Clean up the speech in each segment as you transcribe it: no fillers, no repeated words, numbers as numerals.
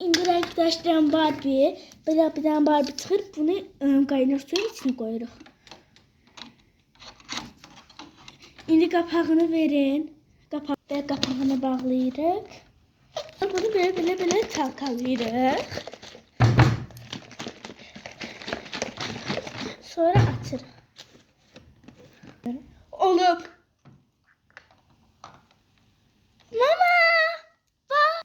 İndi arkadaşlarım Barbie. Böyle bir tane Barbie çıkıp bunu kaynar suyun içine koyuyoruz. İndi kapağını verin. Kapağını bağlayırıq. Bunu böyle çalkalayırıq. Sonra açırıq. Olub. Mama! Bak!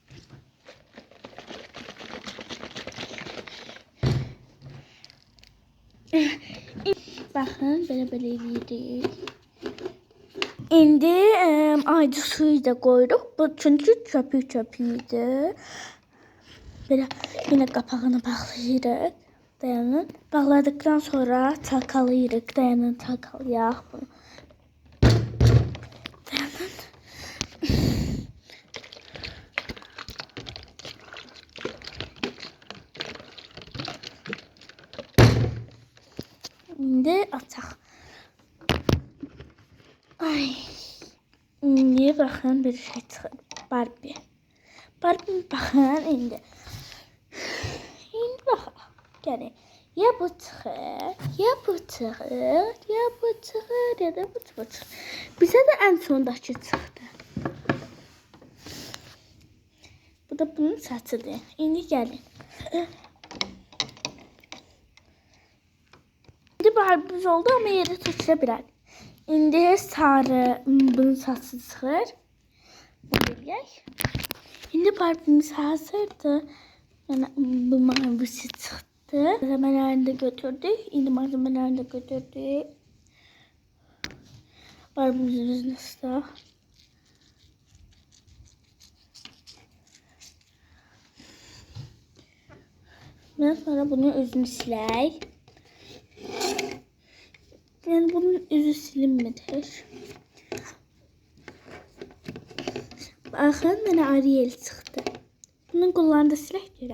Baxın, belə eləyirik. İndi aycı suyu da koyduk. Bu çünkü çöpü-çöpüydü. Böyle yine kapağını bağlayırıq. Dayanın. Bağladıktan sonra çalkalayırıq. Dayanın, çalkalayaq bunu. Dayanın. İndi açaq. Ay. İndi baxın bir şey çıxır. Barbie. Barbie baxın indi. İndi baxın. Gəlin. Ya bu çıxır, ya bu çıxır, ya bu çıxır, ya da bu çıxır. Bizə də ən sondakı çıxdı. Bu da bunun saçıdır. İndi gəlin. İndi Barbie oldu ama yerə tökülə bilər. İndi sarı bunun saçı çıxır. Beləyək. İndi Barbie'miz hazırdır. Yəni bu mavisi çıxdı. Malzemelerini de götürdük. İndi malzemelerini de götürdük. Barbie'mizin yüzünü ıslak. Ben sonra bunun yüzünü silək. Yani bunun yüzü silinmədir. Baxın, mənə Ariel çıxdı. Bunun qollarını da silək görək.